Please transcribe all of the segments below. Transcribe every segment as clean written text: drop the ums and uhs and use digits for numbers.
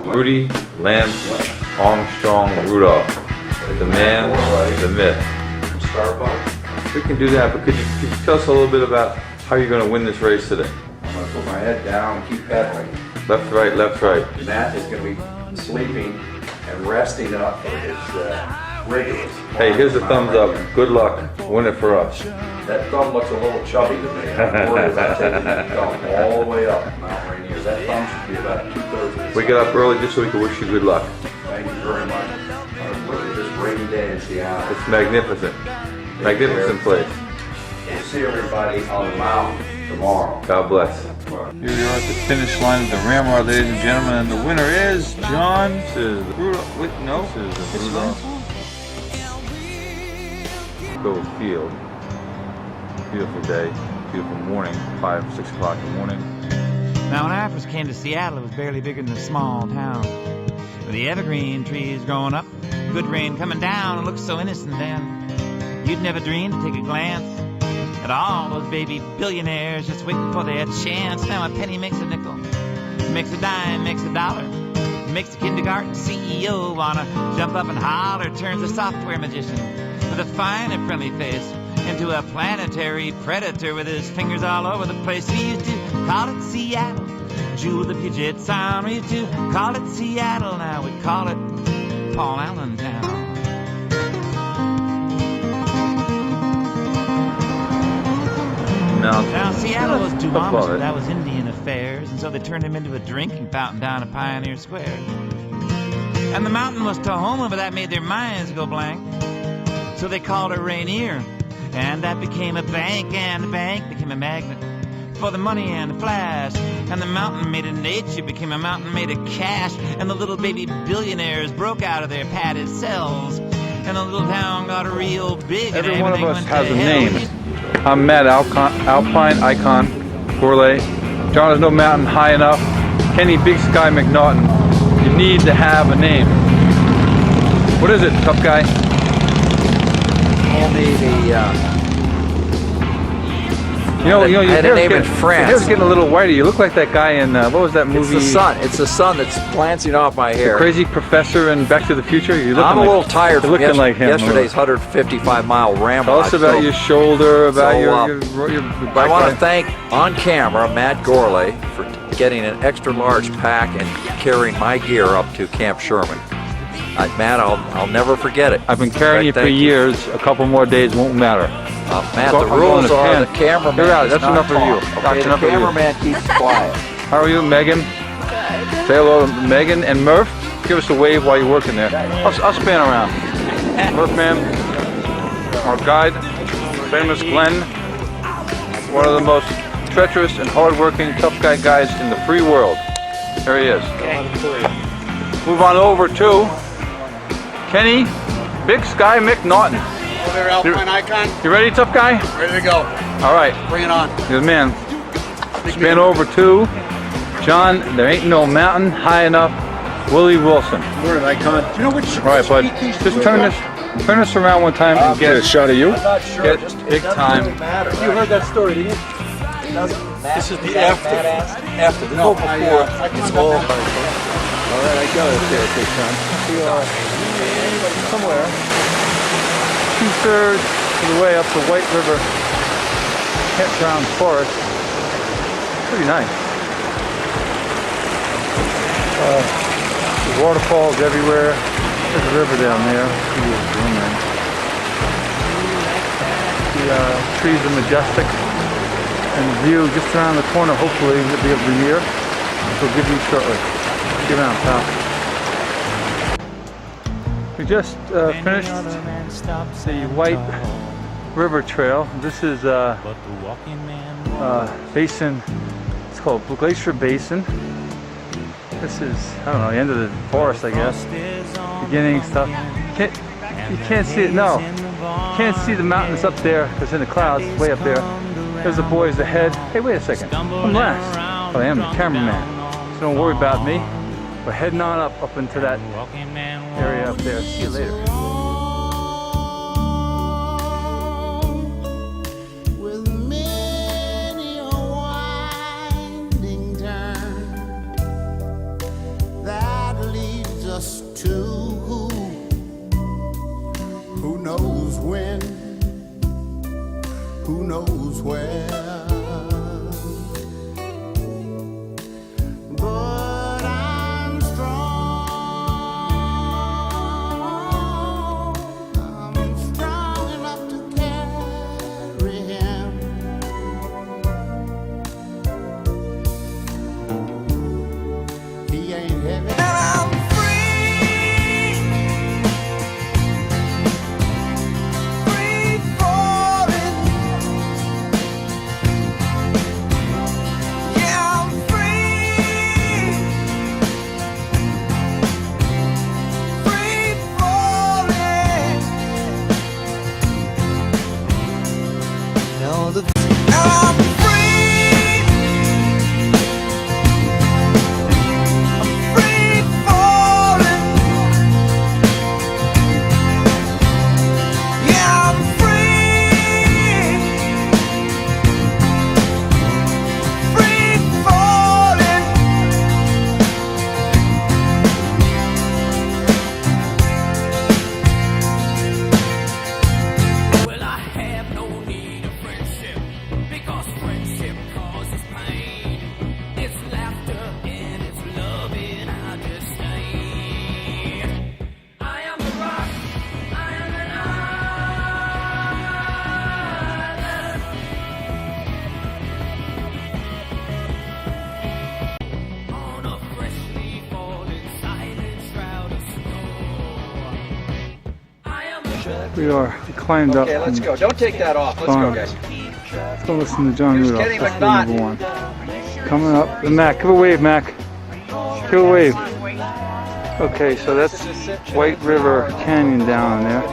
Rudy Lance Armstrong Rudolph. The man, the myth. We can do that, but could you tell us a little bit about how you're going to win this race today? I'm going to put my head down and keep pedaling. Left, right, left, right. Matt is going to be sleeping and resting up for his rigorous. Hey, here's a thumbs up. Good luck. Win it for us. That thumb looks a little chubby to me. I'm worried about taking that thumb all the way up Mount Rainier. That thumb should be about 2/3. We got up early just so we could wish you good luck. Thank you very much. Look at this rainy day in Seattle. It's magnificent. Magnificent place. We'll see everybody on the mountain tomorrow. God bless. Here we are at the finish line of the Ramrod, ladies and gentlemen, and the winner is John. This is the Rudolph. Wait, no. This is the Rudolph. Go field. Beautiful day. Beautiful morning. 5, 6 o'clock in the morning. Now when I first came to Seattle, it was barely bigger than a small town. With the evergreen trees growing up, good rain coming down, it looked so innocent then. You'd never dream to take a glance at all those baby billionaires just waiting for their chance. Now a penny makes a nickel, makes a dime, makes a dollar, makes the kindergarten CEO wanna jump up and holler, turns a software magician with a fine and friendly face into a planetary predator with his fingers all over the place. We used to call it Seattle, Jewel of the Puget Sound. We used to call it Seattle, now we call it Paul Allen Town. Now Seattle was too honest, but that was Indian affairs, and so they turned him into a drinking fountain down at Pioneer Square. And the mountain was Tahoma, but that made their minds go blank. So they called it RAINIER, and that became a bank, and the bank became a magnet for the money and the flash. And the mountain made of nature became a mountain made of cash, and the little baby billionaires broke out of their padded cells, and the little town got real big. Every one of us has a name. I'm Matt Alpine Icon, Gourlay. John, there's no mountain high enough. Kenny Big Sky McNaughton. You need to have a name. What is it, tough guy? Only the You know, I had a name in France. Your hair's getting a little whiter. You look like that guy in what was that movie? It's the sun. It's the sun that's glancing off my hair. The crazy professor in Back to the Future. You're looking I'm a little tired from looking like him. Yesterday's 155-mile ramble. Tell us about your shoulder, about your bike I want to ride. thank on camera Matt Gourlay for getting an extra large pack and carrying my gear up to Camp Sherman. Matt, I'll never forget it. I've been carrying you for years. A couple more days won't matter. Matt, the rules are the cameraman. That's enough of you. Okay, the cameraman keeps quiet. How are you, Megan? Say hello to Megan and Murph. Give us a wave while you're working there. I'll span around. Murph man, our guide, famous Glenn, one of the most treacherous and hard-working tough guy guys in the free world. There he is. Move on over to Kenny Big Sky McNaughton. Hello there, Alpine Icon. You ready, tough guy? Ready to go. All right. Bring it on. Good man. Span over to John. There ain't no mountain high enough. Willie Wilson. Word, Icon. Do you know which? All right, bud. Just turn this around one time and get a shot of you. I'm not sure. Get Just big time. You heard that story, didn't you? This is the after. After the before. It's all. All right, I got it there, big time. We are somewhere 2/3 of the way up the White River Campground Forest. Pretty nice. The waterfalls everywhere. There's a river down there. The trees are majestic. And the view just around the corner, hopefully, will be of RAINIER. We'll give you shortly. Get around, pal. We just finished the White River Trail. This is basin. It's called Glacier Basin. This is, I don't know, the end of the forest, I guess. Beginning stuff. You can't see it. No, you can't see the mountains up there. It's in the clouds, way up there. There's the boys ahead. Hey, wait a second. I'm last. Oh, I am the cameraman. So don't worry about me. We're heading on up into that area up there. See you later. With many a winding turn that just two. Who knows when? Who knows where? But I'm strong. I'm strong enough to carry him. He ain't heavy. And I'm free, free falling. Yeah, I'm free, free falling. And I'm free, free falling. Yeah, I'm free, free falling. Well, I have no need of friendship, because friendship causes pain. It's laughter and it's loving I disdain. I am the rock, I am an island on a freshly fallen silent shroud of snow. I am the We climbed up. Okay, let's go. Don't take that off. Let's go, guys. Let's go listen to John Here's Rudolph. Kenny That's McNaughton. number one. Coming up. And Mac, give a wave, Mac. Give a wave. Okay, so that's White River Canyon down there.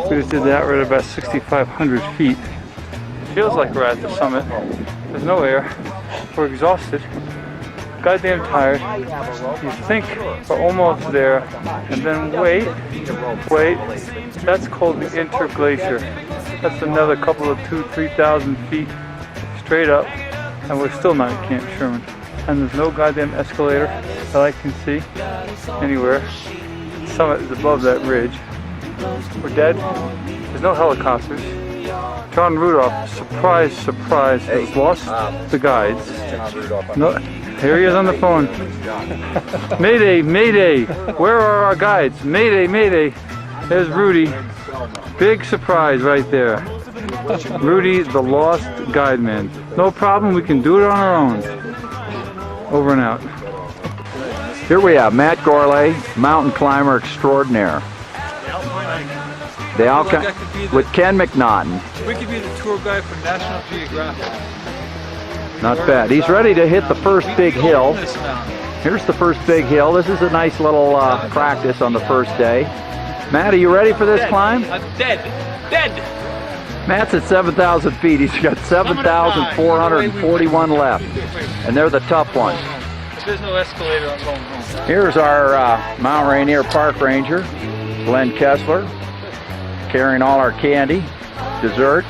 We just did that. We're at about 6,500 feet. Feels like we're at the summit. There's no air. We're exhausted. Goddamn tired. You think we're almost there, and then wait. That's called the interglacier. That's another couple of 2,000-3,000 feet straight up, and we're still not at Camp Sherman. And there's no goddamn escalator that I can see anywhere. The summit is above that ridge. We're dead. There's no helicopters. John Rudolph, surprise, surprise, has lost the guides. John Rudolph. No, here he is on the phone. Mayday, mayday, where are our guides? Mayday, mayday. There's Rudy. Big surprise right there. Rudy, the lost guide man. No problem, we can do it on our own. Over and out. Here we have Matt Gourlay, mountain climber extraordinaire. They all with Ken McNaughton. We could be the tour guide for National Geographic. Not bad. He's ready to hit the first big hill. Here's the first big hill. This is a nice little practice on the first day. Matt, are you ready for this climb? I'm dead. Dead. Matt's at 7,000 feet. He's got 7,441 left. And they're the tough ones. If there's no escalator, I'm going home. Here's our Mount Rainier Park Ranger, Glenn Kessler, carrying all our candy, dessert.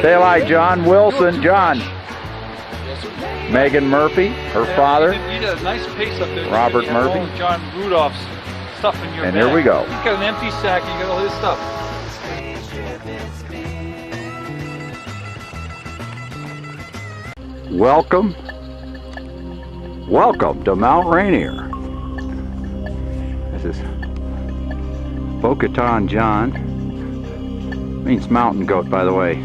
Say hi, John Wilson. John. Megan Murphy, her father. You did a nice pace up there. Robert You got all Murphy. John Rudolph's stuff in your And bag. here we go. He's got an empty sack and you got all his stuff. Welcome to Mount Rainier. This is Bocata John. Means mountain goat, by the way.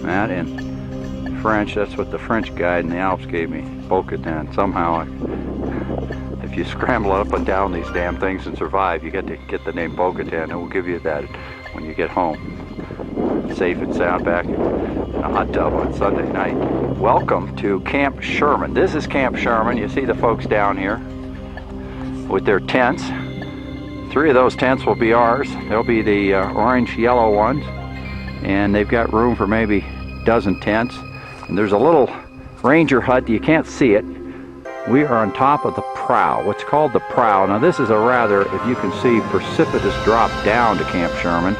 Matt, in French, that's what the French guide in the Alps gave me. Bocata. Somehow, if you scramble up and down these damn things and survive, you get to get the name Bocata, and we'll give you that when you get home. Safe and sound back in a hot tub on Sunday night. Welcome to Camp Sherman. This is Camp Sherman. You see the folks down here with their tents. 3 of those tents will be ours. They'll be the orange yellow ones, and they've got room for maybe a dozen tents. And there's a little ranger hut. You can't see it. We are on top of the prow, what's called the prow. Now this is a rather, if you can see, precipitous drop down to Camp Sherman.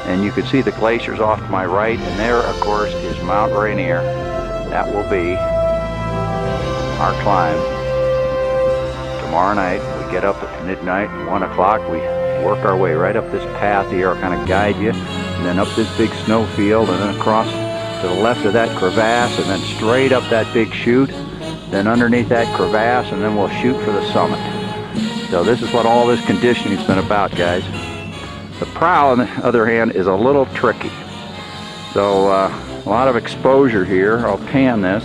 And you can see the glaciers off to my right, and there, of course, is Mount Rainier. That will be our climb. tomorrow night, we get up at midnight, 1 o'clock, we work our way right up this path here. I'll kind of guide you, and then up this big snow field, and then across to the left of that crevasse, and then straight up that big chute, then underneath that crevasse, and then we'll shoot for the summit. So this is what all this conditioning's been about, guys. The prow, on the other hand, is a little tricky. So a lot of exposure here. I'll pan this.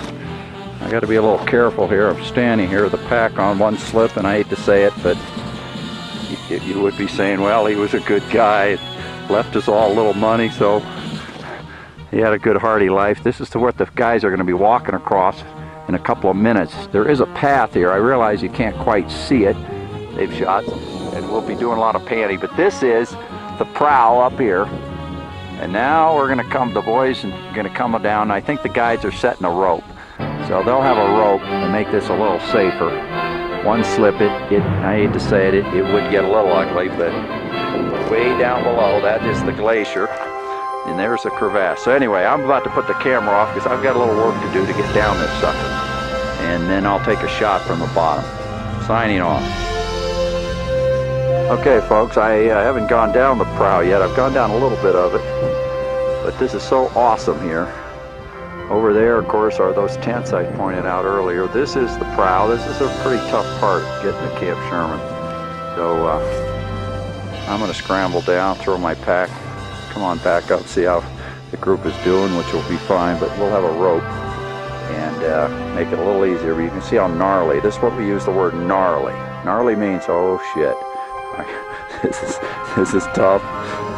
I got to be a little careful here. I'm standing here with the pack on, one slip, and I hate to say it, but you would be saying, well, he was a good guy, left us all a little money, so he had a good hearty life. This is to what the guys are going to be walking across in a couple of minutes. There is a path here. I realize you can't quite see it. They've shot, and we'll be doing a lot of panning, but this is the prow up here. And now we're going to come, the boys are going to come down. I think the guides are setting a rope. So they'll have a rope to make this a little safer. One slip, I hate to say it, it would get a little ugly, but way down below, that is the glacier. And there's the crevasse. So anyway, I'm about to put the camera off because I've got a little work to do to get down this sucker. And then I'll take a shot from the bottom. Signing off. Okay, folks, I haven't gone down the prow yet. I've gone down a little bit of it. But this is so awesome here. Over there, of course, are those tents I pointed out earlier. This is the prow. This is a pretty tough part getting to Camp Sherman. So I'm going to scramble down, throw my pack. Come on back up, see how the group is doing, which will be fine, but we'll have a rope and make it a little easier. But you can see how gnarly. This is what we use the word gnarly. Gnarly means, oh shit, this is tough.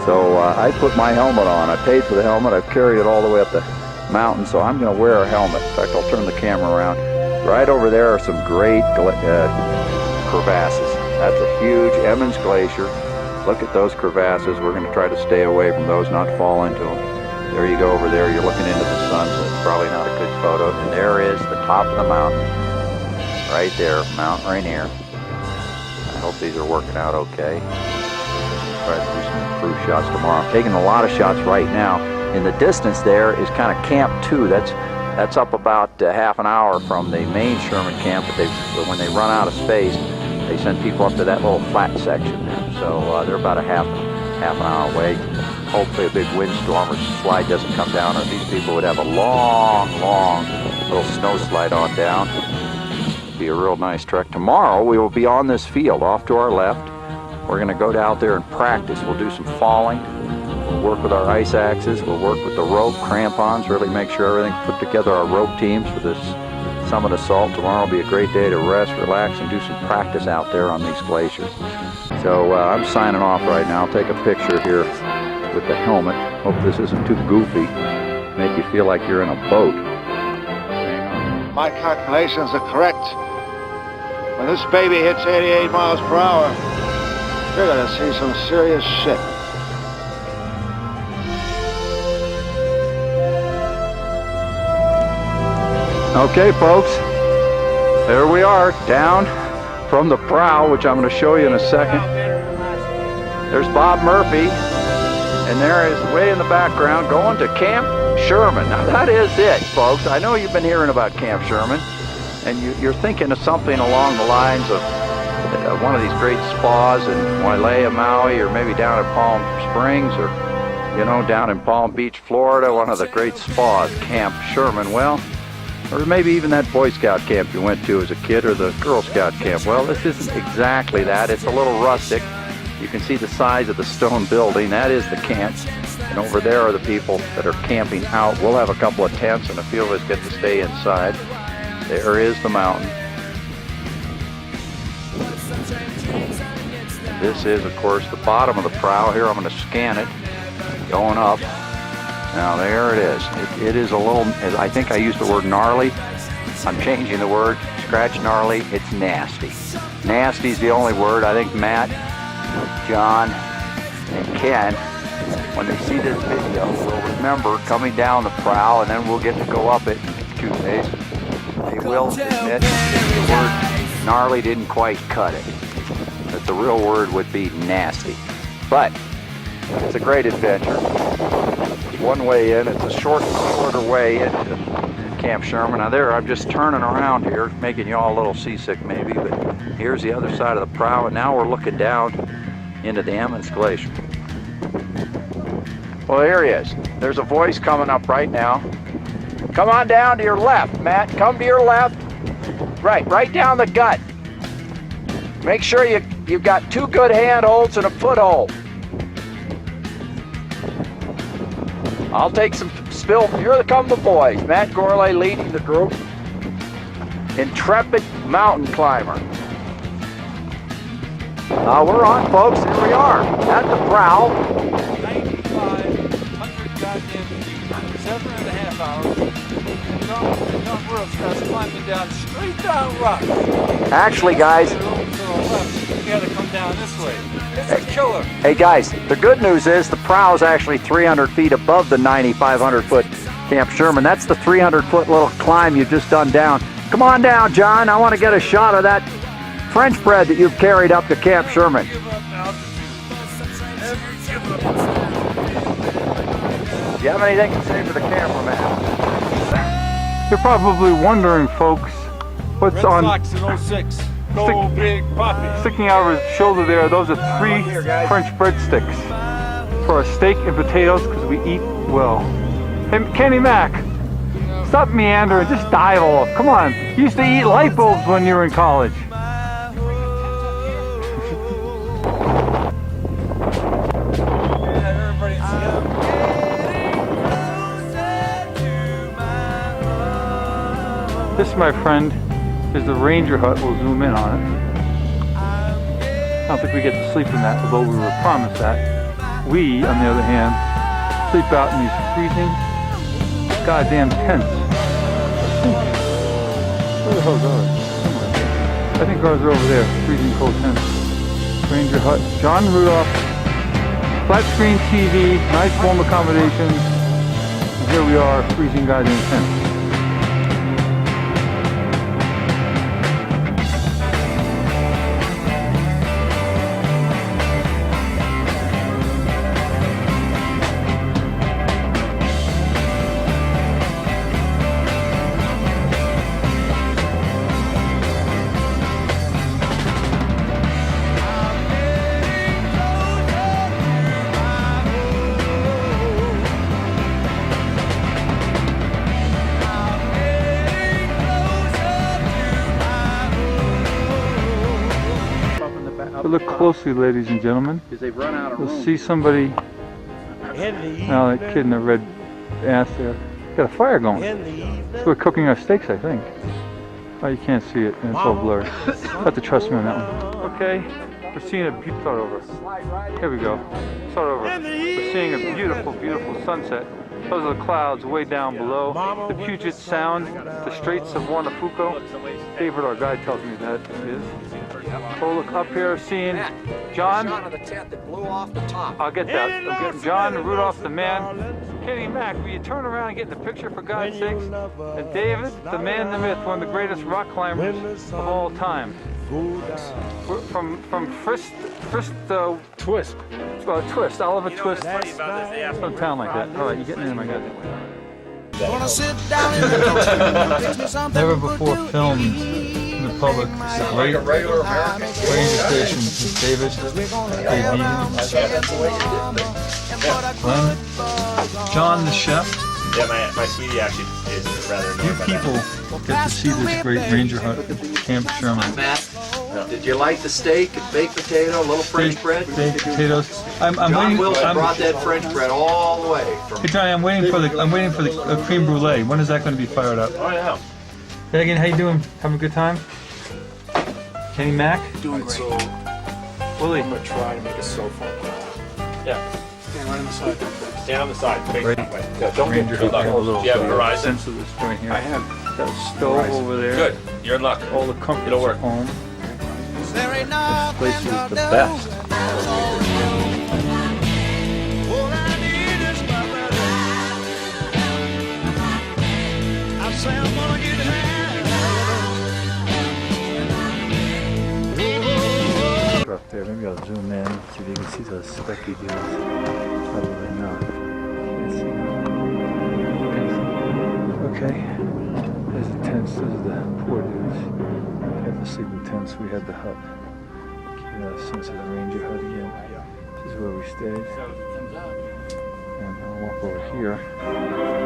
So I put my helmet on. I paid for the helmet. I've carried it all the way up the mountain, so I'm going to wear a helmet. In fact, I'll turn the camera around. Right over there are some great crevasses. That's a huge Emmons Glacier. Look at those crevasses. We're going to try to stay away from those, not fall into them. There you go over there. You're looking into the sun, so it's probably not a good photo. And there is the top of the mountain. Right there, Mount Rainier. I hope these are working out okay. Try to do some proof shots tomorrow. I'm taking a lot of shots right now. In the distance there is kind of Camp 2. That's up about half an hour from the main Sherman camp, but when they run out of space, they send people up to that little flat section there. So they're about a half an hour away. Hopefully a big windstorm or slide doesn't come down, or these people would have a long little snow slide on down. It'd be a real nice trek. Tomorrow we will be on this field off to our left. We're going to go down there and practice. We'll do some falling. We'll work with our ice axes. We'll work with the rope, crampons, really make sure everything, put together our rope teams for this summit assault. Tomorrow will be a great day to rest, relax, and do some practice out there on these glaciers. So I'm signing off right now. I'll take a picture here with the helmet. Hope this isn't too goofy. Make you feel like you're in a boat. My calculations are correct. When this baby hits 88 miles per hour, you're gonna see some serious shit. Okay, folks, there we are, down from the prow, which I'm going to show you in a second. There's Bob Murphy, and there is way in the background going to Camp Sherman. Now that is it, folks. I know you've been hearing about Camp Sherman, and you're thinking of something along the lines of one of these great spas in Wailea, Maui, or maybe down in Palm Springs, or down in Palm Beach, Florida, one of the great spas, Camp Sherman. Well, or maybe even that Boy Scout camp you went to as a kid, or the Girl Scout camp. Well, this isn't exactly that. It's a little rustic. You can see the size of the stone building. That is the camp. And over there are the people that are camping out. We'll have a couple of tents, and a few of us get to stay inside. There is the mountain. This is, of course, the bottom of the prow. Here, I'm going to scan it, going up. Now there it is. It is a little, I think I used the word gnarly. I'm changing the word. Scratch gnarly. It's nasty. Nasty is the only word. I think Matt, John, and Ken, when they see this video, will remember coming down the prow, and then we'll get to go up it in 2 days. They will admit the word gnarly didn't quite cut it. That the real word would be nasty. But it's a great adventure. One way in, it's a shorter way into Camp Sherman. Now there, I'm just turning around here, making you all a little seasick maybe, but here's the other side of the prow, and now we're looking down into the Emmons Glacier. Well, here he is. There's a voice coming up right now. Come on down to your left, Matt. Come to your left. Right down the gut. Make sure you've got 2 good handholds and a foothold. I'll take some spill. Here come the boys. Matt Gourlay leading the group. Intrepid mountain climber. We're on, folks. Here we are at the prow. 9,500 goddamn feet, 7.5 hours. John starts climbing down straight down rocks. Actually, guys, You gotta come down this way. It's a killer. hey guys, the good news is the prow is actually 300 feet above the 9,500 foot Camp Sherman. That's the 300 foot little climb you've just done down. Come on down, John. I want to get a shot of that French bread that you've carried up to Camp Sherman. Give up altitude. Give up. Do you have anything to say for the cameraman? You're probably wondering, folks, what's on Fox in 06. No big poppy. sticking out of his shoulder there. Those are 3 French breadsticks for our steak and potatoes because we eat well. Hey, Kenny Mac, stop meandering, just dive off. Come on, you used to eat light bulbs when you were in college. This, my friend, is the Ranger hut. We'll zoom in on it. I don't think we get to sleep in that, although we were promised that. We, on the other hand, sleep out in these freezing goddamn tents. Where the hell are ours? I think ours are over there, freezing cold tents. Ranger hut. John Rudolph, flat screen TV, nice warm accommodations. And here we are, freezing goddamn tents. Look closely, ladies and gentlemen. You'll see somebody. Now that kid in the red ass there. Got a fire going. So we're cooking our steaks, I think. Oh, you can't see it, and it's all blurry. You have to trust me on that one. Okay, we're seeing a beautiful. Start over. Here we go. Start over. We're seeing a beautiful, beautiful sunset. Those are the clouds way down below. The Puget Sound, the Straits of Warnafuco. David, our guide, tells me that is. Oh, look up here, seeing John. Shot of the tent that blew off the top. I'll get that. I'm getting John, Rudolph, the man. Kenny Mac, will you turn around and get in the picture for God's sakes? And David, the man, the myth, one of the greatest rock climbers of all time. From Twist, Oliver Twist, some town like that. All right, you getting in, my guy. Never before filmed in the public. It's a great radio station. This is David, Glenn, John the chef. Yeah, my sweetie actually is rather You people get to see this great Ranger hut, Camp Sherman. Matt, did you like the steak and baked potato, a little French bread? Baked potatoes. I'm John waiting. Wilson brought that French bread all the way from. Hey Johnny, I'm waiting for the creme brulee. When is that going to be fired up? Oh yeah. Hey again, how you doing? Having a good time? Kenny Mac? Doing great. So Willie? I'm gonna try to make a sofa. Yeah. Stand right on the side. Stand on the side. Face Right. that way. Yeah, don't Ranger get too hut. lucky. Have a little Do you have a horizon? sense of this joint here. I have. Got a stove over there. Good. You're in luck. All the comforts It'll work. at home. There ain't This place nothing is the to best. do. All I need is my brother. I say I'm gonna get high. Up there, maybe I'll zoom in, see if you can see those specky dudes. Probably not. Can't see them. Okay. tents. This is the poor dudes. They had the sleeping tents. We had the hut. This is the ranger hut again. This is where we stayed. And I'll walk over here.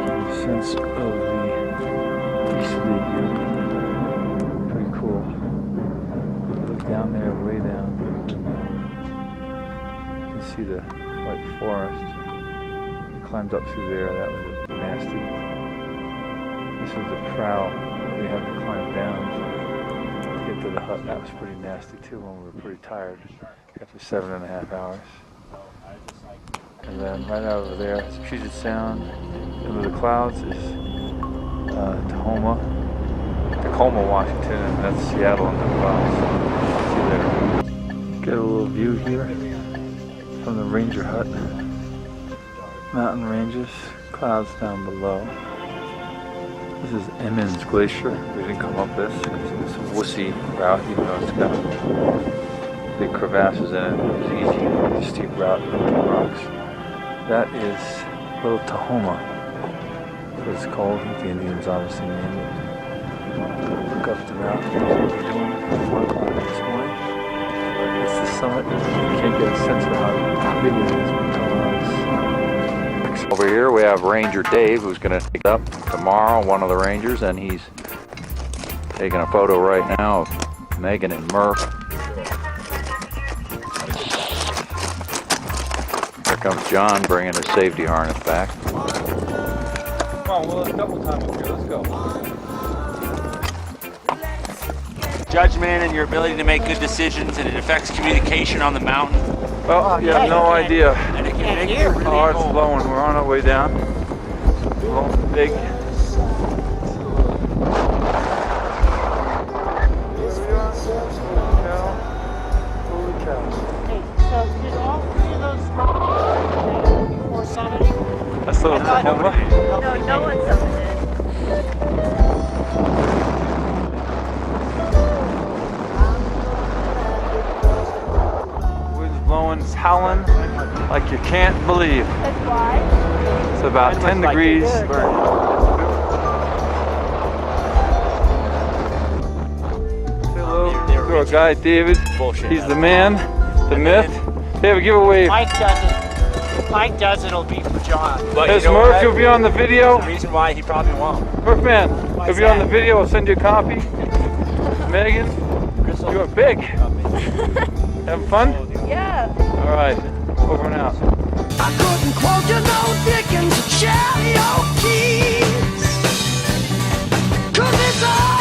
Give you a sense of the east view. Pretty cool. Look down there, way down. You can see the white forest. We climbed up through there. That was nasty. This was the prow we had to climb down to get to the hut. That was pretty nasty too when we were pretty tired after 7.5 hours. And then right out over there is Puget Sound. Over the clouds is Tahoma, Washington, and that's Seattle in the clouds. See you there. Get a little view here from the ranger hut. Mountain ranges, clouds down below. This is Emmons Glacier. We didn't come up this. It's a wussy route, even though it's got big crevasses in it. It's easy, steep route with the rocks. That is Little Tahoma. That's what it's called. The Indians obviously named it. Look up the mountain. That's what we're doing at 4 o'clock this morning. It's the summit. You can't get a sense of how big it is because Over here we have Ranger Dave, who's going to pick up tomorrow, one of the Rangers, and he's taking a photo right now of Megan and Murph. Here comes John bringing his safety harness back. Come on, we'll have double time up here. Let's go. Judgment and your ability to make good decisions, and it affects communication on the mountain. Well, you have no idea. And it can make you really Oh, it's blowing. We're on our way down. Blowing big. Holy cow. Hey, so did all 3 of those before summiting? That's Little Tahoma. No one summited. It's howling like you can't believe. That's why. It's about 10 degrees. Say hello to our guy David. He's the man, the myth. David, give a wave. Mike does it. If Mike does it, it'll be for John. There's Murph, you'll be on the video. The reason why he probably won't. Murph man, you'll be on the video. I'll send you a copy. Megan, you're big. Having fun? Yeah. All right, over and out. I couldn't quote you no Dickens or Cherokee, 'cause it's all